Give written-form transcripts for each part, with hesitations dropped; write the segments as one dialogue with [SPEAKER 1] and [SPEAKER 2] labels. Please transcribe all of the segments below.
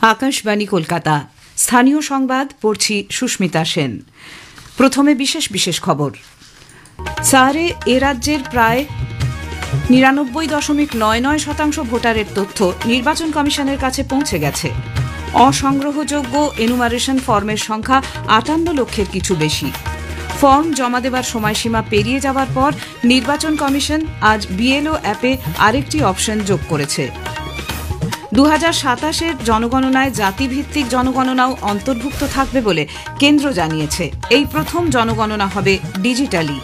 [SPEAKER 1] আকাশবাণী কলকাতা স্থানীয় সংবাদ পড়ছি সুস্মিতা সেন। প্রথমে বিশেষ বিশেষ খবর। সারে এ রাজ্যের প্রায় ৯৯.৯৯% ভোটারের তথ্য নির্বাচন কমিশনের কাছে পৌঁছে গেছে। অসংগ্রহযোগ্য এনুমারেশন ফর্মের সংখ্যা ৫৮ লক্ষের কিছু বেশি। ফর্ম জমা দেবার সময়সীমা পেরিয়ে যাওয়ার পর নির্বাচন কমিশন আজ বিএলও অ্যাপে আরেকটি অপশন যোগ করেছে। ২০২৭-এর জনগণনায় জাতিভিত্তিক জনগণনাও অন্তর্ভুক্ত থাকবে বলে কেন্দ্র জানিয়েছে। এই প্রথম জনগণনা হবে ডিজিটালি।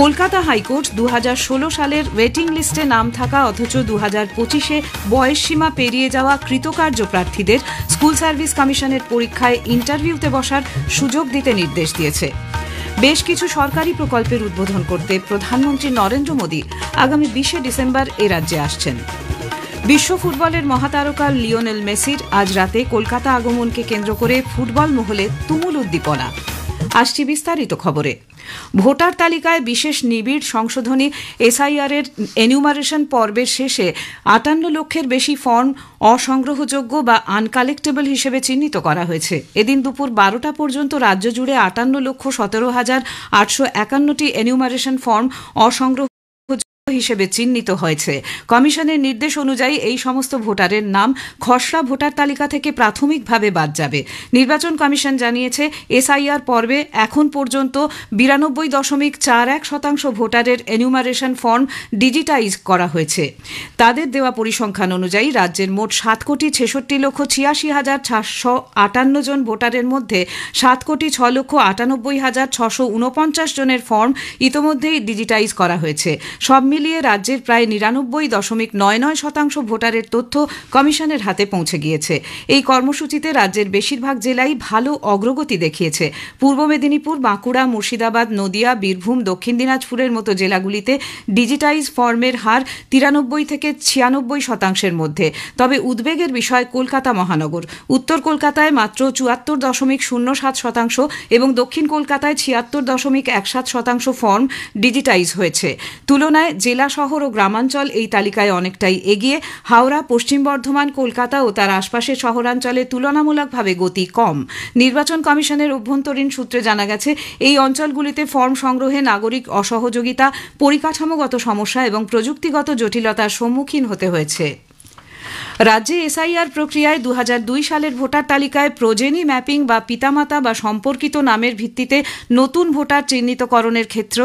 [SPEAKER 1] কলকাতা হাইকোর্ট ২০১৬ সালের ওয়েটিং লিস্টে নাম থাকা অথচ ২০২৫-এ বয়সসীমা পেরিয়ে যাওয়া কৃতকার্য প্রার্থীদের স্কুল সার্ভিস কমিশনের পরীক্ষায় ইন্টারভিউতে বসার সুযোগ দিতে নির্দেশ দিয়েছে। বেশ কিছু সরকারি প্রকল্পের উদ্বোধন করতে প্রধানমন্ত্রী নরেন্দ্র মোদী আগামী ২০শে ডিসেম্বর এ রাজ্যে আসছেন। বিশ্ব ফুটবলের মহাতারকা লিওনেল মেসির আজ রাতে কলকাতা আগমনকে কেন্দ্র করে ফুটবল মহলে তুমুল উদ্দীপনা। আসছি বিস্তারিত খবরে। ভোটার তালিকায় বিশেষ নিবিড় সংশোধনী এসআইআর এর এনিউমারেশন পর্বের শেষে ৫৮ লক্ষের বেশি ফর্ম অসংগ্রহযোগ্য বা আনকালেক্টেবল হিসেবে চিহ্নিত করা হয়েছে। এদিন দুপুর ১২টা পর্যন্ত রাজ্য জুড়ে ৫৮,১৭,৮৫১টি এনিউমারেশন ফর্ম অসংগ্রহ হিসেবে চিহ্নিত হয়েছে। কমিশনের নির্দেশ অনুযায়ী এই সমস্ত ভোটারের নাম খসড়া ভোটার তালিকা থেকে প্রাথমিকভাবে বাদ যাবে। নির্বাচন কমিশন জানিয়েছে, এসআইআর পর্বে এখন পর্যন্ত ৯২.৪১% ভোটারের এনিউমারেশন ফর্ম ডিজিটাইজ করা হয়েছে। তাদের দেওয়া পরিসংখ্যান অনুযায়ী রাজ্যের মোট ৭,৬৬,৮৬,৪৫৮ জন ভোটারের মধ্যে ৭,৬,৯৮,৬৪৯ জনের ফর্ম ইতোমধ্যেই ডিজিটাইজ করা হয়েছে। সব মিলিয়ে রাজ্যের প্রায় ৯৯.৯৯% ভোটারের তথ্য কমিশনের হাতে পৌঁছে গিয়েছে। এই কর্মসূচিতে রাজ্যের বেশিরভাগ জেলাই ভালো অগ্রগতি দেখিয়েছে। পূর্ব মেদিনীপুর, বাঁকুড়া, মুর্শিদাবাদ, নদিয়া, বীরভূম, দক্ষিণ দিনাজপুরের মতো জেলাগুলিতে ডিজিটাইজ ফর্মের হার ৯৩ থেকে ৯৬% মধ্যে। তবে উদ্বেগের বিষয় কলকাতা মহানগর। উত্তর কলকাতায় মাত্র ৭৪.০৭% এবং দক্ষিণ কলকাতায় ৭৬.১৭% ফর্ম ডিজিটাইজ হয়েছে। তুলনায় জেলা, শহর ও গ্রামাঞ্চল এই তালিকায় অনেকটাই এগিয়ে। হাওড়া, পশ্চিম বর্ধমান, কলকাতা ও তার আশপাশের শহরাঞ্চলে তুলনামূলকভাবে গতি কম। নির্বাচন কমিশনের অভ্যন্তরীণ সূত্রে জানা গেছে, এই অঞ্চলগুলিতে ফর্ম সংগ্রহে নাগরিক অসহযোগিতা, পরিকাঠামোগত সমস্যা এবং প্রযুক্তিগত জটিলতার সম্মুখীন হতে হয়েছে। রাজ্যে এসআইআর প্রক্রিয়ায় ২০০২ সালের ভোটার তালিকায় প্রোজেনি ম্যাপিং বা পিতামাতা বা সম্পর্কিত নামের ভিত্তিতে নতুন ভোটার চিহ্নিতকরণের ক্ষেত্রে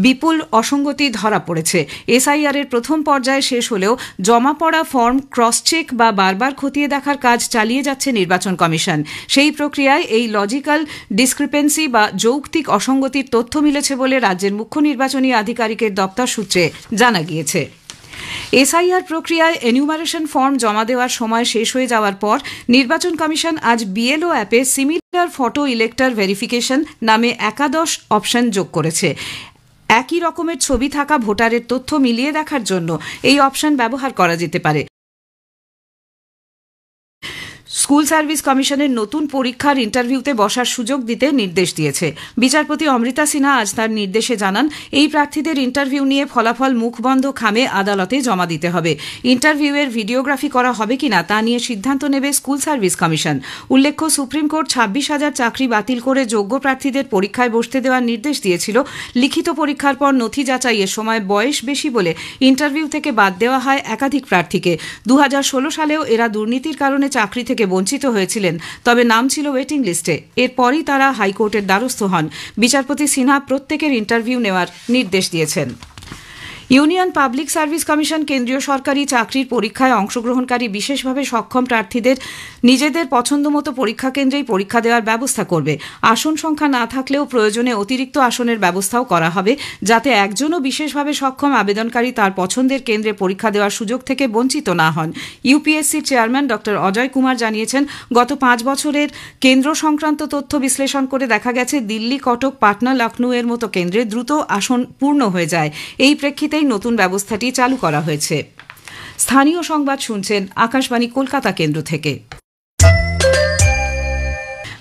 [SPEAKER 1] বিপুল অসঙ্গতি ধরা পড়েছে। এসআইআর এর প্রথম পর্যায়ে শেষ হলেও জমা পড়া ফর্ম ক্রস চেক বা বারবার খতিয়ে দেখার কাজ চালিয়ে যাচ্ছে নির্বাচন কমিশন। সেই প্রক্রিয়ায় এই লজিক্যাল ডিসক্রিপেন্সি বা যৌক্তিক অসঙ্গতির তথ্য মিলেছে বলে রাজ্যের মুখ্য নির্বাচনী আধিকারিকের দপ্তর সূত্রে জানা গিয়েছে। এসআইআর প্রক্রিয়ায় এনিউমারেশন ফর্ম জমা দেওয়ার সময় শেষ হয়ে যাওয়ার পর নির্বাচন কমিশন আজ বিএলও অ্যাপে সিমিলার ফটো ইলেক্টর ভেরিফিকেশন নামে একাদশ অপশন যোগ করেছে। একই রকমের ছবি থাকা ভোটারের তথ্য মিলিয়ে দেখার জন্য এই অপশন ব্যবহার করা যেতে পারে। স্কুল সার্ভিস কমিশনের নতুন পরীক্ষার ইন্টারভিউতে বসার সুযোগ দিতে নির্দেশ দিয়েছে। বিচারপতি অমৃতা সিনহা আজ তার নির্দেশে জানান, এই প্রার্থীদের ইন্টারভিউ নিয়ে ফলাফল মুখবন্ধ খামে আদালতে জমা দিতে হবে। ইন্টারভিউয়ের ভিডিওগ্রাফি করা হবে কিনা তা নিয়ে সিদ্ধান্ত নেবে স্কুল সার্ভিস কমিশন। উল্লেখ্য, সুপ্রিম কোর্ট ২৬,০০০ চাকরি বাতিল করে যোগ্য প্রার্থীদের পরীক্ষায় বসতে দেওয়ার নির্দেশ দিয়েছিল। লিখিত পরীক্ষার পর নথি যাচাইয়ের সময় বয়স বেশি বলে ইন্টারভিউ থেকে বাদ দেওয়া হয় একাধিক প্রার্থীকে। ২০১৬ সালেও এরা দুর্নীতির কারণে চাকরি থেকে বঞ্চিত হয়েছিলেন, তবে নাম ছিল ওয়েটিং লিস্টে। এরপরই তারা হাইকোর্টের দ্বারস্থ হন। বিচারপতি সিনহা প্রত্যেকের ইন্টারভিউ নেওয়ার নির্দেশ দিয়েছেন। ইউনিয়ন পাবলিক সার্ভিস কমিশন কেন্দ্রীয় সরকারি চাকরির পরীক্ষায় অংশগ্রহণকারী বিশেষভাবে সক্ষম প্রার্থীদের নিজেদের পছন্দমতো পরীক্ষা কেন্দ্রেই পরীক্ষা দেওয়ার ব্যবস্থা করবে। আসন সংখ্যা না থাকলেও প্রয়োজনে অতিরিক্ত আসনের ব্যবস্থাও করা হবে, যাতে একজনও বিশেষভাবে সক্ষম আবেদনকারী তার পছন্দের কেন্দ্রে পরীক্ষা দেওয়ার সুযোগ থেকে বঞ্চিত না হন। ইউপিএসসির চেয়ারম্যান ড অজয় কুমার জানিয়েছেন, গত ৫ বছরের কেন্দ্র সংক্রান্ত তথ্য বিশ্লেষণ করে দেখা গেছে, দিল্লি, কটক, পাটনা, লখনউ এর মতো কেন্দ্রে দ্রুত আসন পূর্ণ হয়ে যায়। এই প্রেক্ষিতে নতুন ব্যবস্থাটি চালু করা হয়েছে। স্থানীয় সংবাদ শুনছেন আকাশবাণী কলকাতা কেন্দ্র থেকে।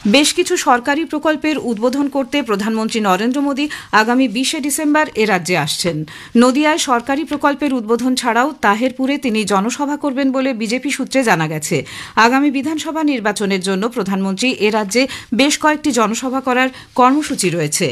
[SPEAKER 1] বেশ কিছু সরকারি প্রকল্পের উদ্বোধন করতে প্রধানমন্ত্রী নরেন্দ্র মোদী আগামী 20শে ডিসেম্বর এ রাজ্যে আসছেন। নদিয়ায় সরকারি প্রকল্পের উদ্বোধন ছাড়াও তাহেরপুরে তিনি জনসভা করবেন বলে বিজেপি সূত্রে জানা গেছে। আগামী বিধানসভা নির্বাচনের জন্য প্রধানমন্ত্রী এ রাজ্যে বেশ কয়েকটি জনসভা করার কর্মসূচি রয়েছে।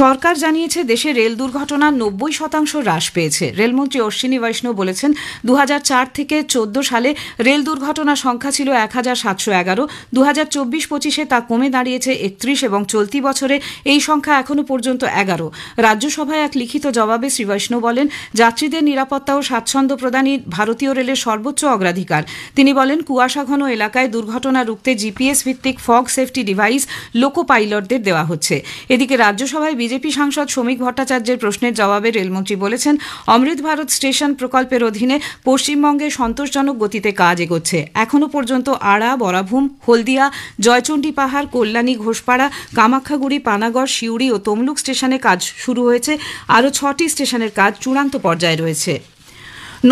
[SPEAKER 1] সরকার জানিয়েছে দেশে রেল দুর্ঘটনা 90% হ্রাস পেয়েছে। রেলমন্ত্রী অশ্বিনী বৈষ্ণব বলেছেন 2004 থেকে 14 সালে রেল দুর্ঘটনার সংখ্যা ছিল 1711, 2024-25-এ তা কমে দাঁড়িয়েছে 31 এবং চলতি বছরে এই সংখ্যা এখনও পর্যন্ত 11। রাজ্যসভায় এক লিখিত জবাবে শ্রী বৈষ্ণব বলেন, যাত্রীদের নিরাপত্তা ও স্বাচ্ছন্দ্য প্রদানই ভারতীয় রেলের সর্বোচ্চ অগ্রাধিকার। তিনি বলেন, কুয়াশাঘন এলাকায় দুর্ঘটনা রুখতে জিপিএস ভিত্তিক ফগ সেফটি ডিভাইস লোকো পাইলটদের দেওয়া হচ্ছে। এদিকে রাজ্যসভায় বিজেপি সাংসদ শ্রমিক ভট্টাচার্যের প্রশ্নের জবাবে রেলমন্ত্রী বলেছেন, অমৃত ভারত স্টেশন প্রকল্পের অধীনে পশ্চিমবঙ্গে সন্তোষজনক গতিতে কাজ এগোচ্ছে। এখনও পর্যন্ত আড়া, বরাভূম, হলদিয়া, জয়চণ্ডী পাহাড়, কল্যাণী, ঘোষপাড়া, কামাখ্যাগুড়ি, পানাগড়, সিউড়ি ও তমলুক স্টেশনে কাজ শুরু হয়েছে। আরও 6টি স্টেশনের কাজ চূড়ান্ত পর্যায়ে রয়েছে।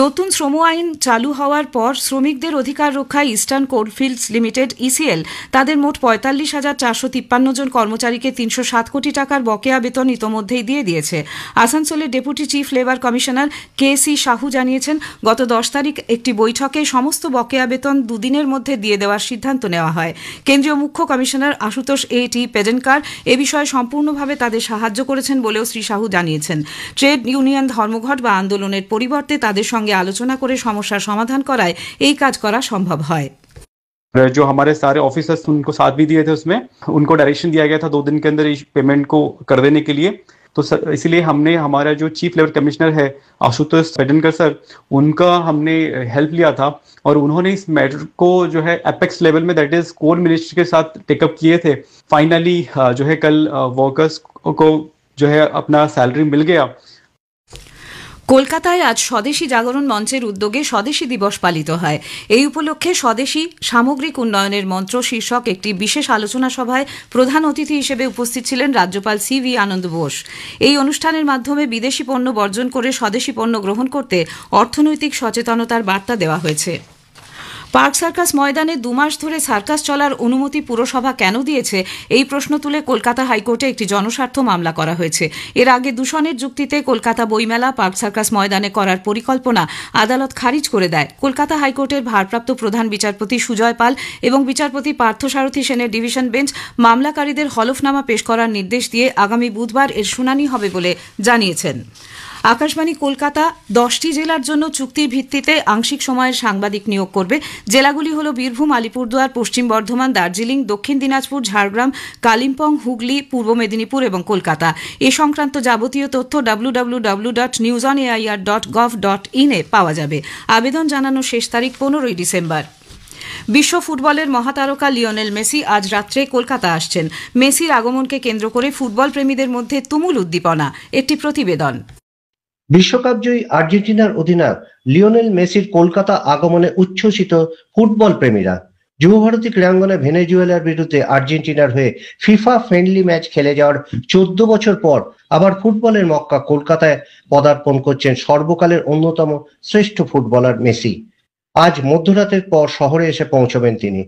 [SPEAKER 1] নতুন শ্রম আইন চালু হওয়ার পর শ্রমিকদের অধিকার রক্ষায় ইস্টার্ন কোলফিল্ডস লিমিটেড ইসিএল তাদের মোট 45,453 জন কর্মচারীকে 307 কোটি টাকার বকেয়া বেতন ইতোমধ্যেই দিয়ে দিয়েছে। আসানসোলের deputy chief labour commissioner K C. Sahu জানিয়েছেন, গত 10 তারিখ একটি বৈঠকে সমস্ত বকেয়া বেতন দুদিনের মধ্যে দিয়ে দেওয়ার সিদ্ধান্ত নেওয়া হয়। কেন্দ্রীয় মুখ্য কমিশনার আশুতোষ এ.টি. পেডেনকার এ বিষয়ে সম্পূর্ণভাবে তাদের সাহায্য করেছেন বলেও শ্রী সাহু জানিয়েছেন। ট্রেড ইউনিয়ন ধর্মঘট বা আন্দোলনের পরিবর্তে তাদের সঙ্গে আলোচনা করে সমস্যার সমাধান করায় এই কাজ করা সম্ভব হয়।
[SPEAKER 2] जो हमारे सारे ऑफिसर्स उनको साथ भी दिए थे, उसमें उनको डायरेक्शन दिया गया था 2 दिन के अंदर इस पेमेंट को कर देने के लिए। तो इसलिए हमने हमारा जो चीफ लेबर कमिश्नर है आशुतोष पेडनकर सर, उनका हमने हेल्प लिया था और उन्होंने इस मैटर को जो है एपेक्स लेवल में, दैट इज कोर मिनिस्ट्री के साथ टेकअप किए थे। फाइनली जो है कल वर्कर्स को जो है अपना सैलरी मिल गया।
[SPEAKER 1] কলকাতায় আজ স্বদেশী জাগরণ মঞ্চের উদ্যোগে স্বদেশী দিবস পালিত হয়। এই উপলক্ষে স্বদেশী সামগ্রিক উন্নয়নের মন্ত্র শীর্ষক একটি বিশেষ আলোচনা সভায় প্রধান অতিথি হিসেবে উপস্থিত ছিলেন রাজ্যপাল সি.ভি. আনন্দ বোস। এই অনুষ্ঠানের মাধ্যমে বিদেশি পণ্য বর্জন করে স্বদেশী পণ্য গ্রহণ করতে অর্থনৈতিক সচেতনতার বার্তা দেওয়া হয়েছে। পার্ক সার্কাস ময়দানে 2 মাস ধরে সার্কাস চলার অনুমতি পুরসভা কেন দিয়েছে, এই প্রশ্ন তুলে কলকাতা হাইকোর্টে একটি জনস্বার্থ মামলা করা হয়েছে। এর আগে দূষণের যুক্তিতে কলকাতা বইমেলা পার্ক সার্কাস ময়দানে করার পরিকল্পনা আদালত খারিজ করে দেয়। কলকাতা হাইকোর্টের ভারপ্রাপ্ত প্রধান বিচারপতি সুজয় পাল এবং বিচারপতি পার্থসারথী সেনের ডিভিশন বেঞ্চ মামলাকারীদের হলফনামা পেশ করার নির্দেশ দিয়ে আগামী বুধবার এর শুনানি হবে বলে জানিয়েছেন। আকাশবাণী কলকাতা 10টি জেলার জন্য চুক্তির ভিত্তিতে আংশিক সময়ের সাংবাদিক নিয়োগ করবে। জেলাগুলি হল বীরভূম, আলিপুরদুয়ার, পশ্চিম বর্ধমান, দার্জিলিং, দক্ষিণ দিনাজপুর, ঝাড়গ্রাম, কালিম্পং, হুগলি, পূর্ব মেদিনীপুর এবং কলকাতা। এ সংক্রান্ত যাবতীয় তথ্য www.newsonair.gov.in এ পাওয়া যাবে। আবেদন জানানোর শেষ তারিখ 15 ডিসেম্বর। বিশ্ব ফুটবলের মহাতারকা লিওনেল মেসি আজ রাত্রে কলকাতা আসছেন। মেসির আগমনকে কেন্দ্র করে ফুটবল প্রেমীদের মধ্যে তুমুল উদ্দীপনা। একটি প্রতিবেদন।
[SPEAKER 3] বিশ্বকাপ জয়ী আর্জেন্টিনার অধিনায়ক লিওনেল মেসির কলকাতা আগমনে উচ্ছ্বসিত ফুটবল প্রেমীরা। যুবভারতী ক্রীড়াঙ্গনে ভেনেজুয়েলার বিরুদ্ধে আর্জেন্টিনার হয়ে ফিফা ফ্রেন্ডলি ম্যাচ খেলে যাওয়ার 14 বছর পর আবার ফুটবলের মক্কা কলকাতায় পদার্পণ করছেন সর্বকালের অন্যতম শ্রেষ্ঠ ফুটবলার মেসি। আজ মধ্যরাতের পর শহরে এসে পৌঁছবেন তিনি।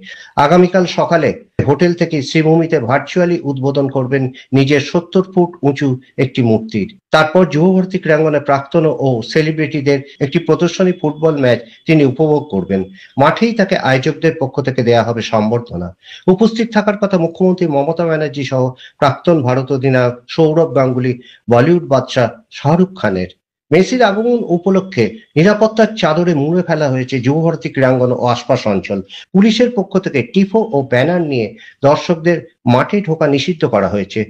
[SPEAKER 3] আগামীকাল সকালে হোটেল থেকে শ্রীভূমিতে ভার্চুয়ালি উদ্বোধন করবেন নিজের 70 ফুট উঁচু একটি মূর্তির। তারপর যুবভারতী ক্রীড়াঙ্গনে প্রাক্তন ও সেলিব্রিটিদের একটি প্রদর্শনী ফুটবল ম্যাচ তিনি উপভোগ করবেন। মাঠেই তাকে আয়োজকদের পক্ষ থেকে দেয়া হবে সম্বর্ধনা। উপস্থিত থাকার কথা মুখ্যমন্ত্রী মমতা ব্যানার্জি সহ প্রাক্তন ভারত অধিনায়ক সৌরভ গাঙ্গুলি, বলিউড বাদশাহ শাহরুখ খানের। মেসির আগমন উপলক্ষে নিরাপত্তার চাদরে মুড়ে ফেলা হয়েছে যুবভারতী ক্রীড়াঙ্গন ও আশপাশ অঞ্চল। পুলিশের পক্ষ থেকে টিফো ও ব্যানার নিয়ে দর্শকদের মাঠে ঢোকা নিষিদ্ধ করা হয়েছে।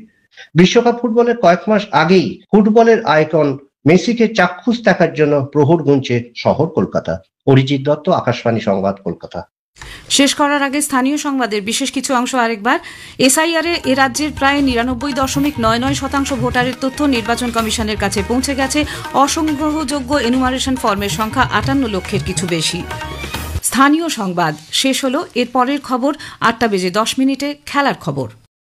[SPEAKER 3] বিশ্বকাপ ফুটবলের কয়েক মাস আগেই ফুটবলের আইকন মেসিকে চাক্ষুষ দেখার জন্য প্রহর গুনছে শহর কলকাতা। অরিজিৎ দত্ত, আকাশবাণী সংবাদ, কলকাতা।
[SPEAKER 1] শেষ করার আগে স্থানীয় সংবাদের বিশেষ কিছু অংশ আরেকবার। এসআইআর এ রাজ্যের প্রায় 99.99% ভোটারের তথ্য নির্বাচন কমিশনের কাছে পৌঁছে গেছে। অসংগ্রহযোগ্য এনুমারেশন ফর্মের সংখ্যা 58 লক্ষের কিছু বেশি। স্থানীয় সংবাদ শেষ হলো। এর পরের খবর 8টা বেজে 10 মিনিটে খেলার খবর।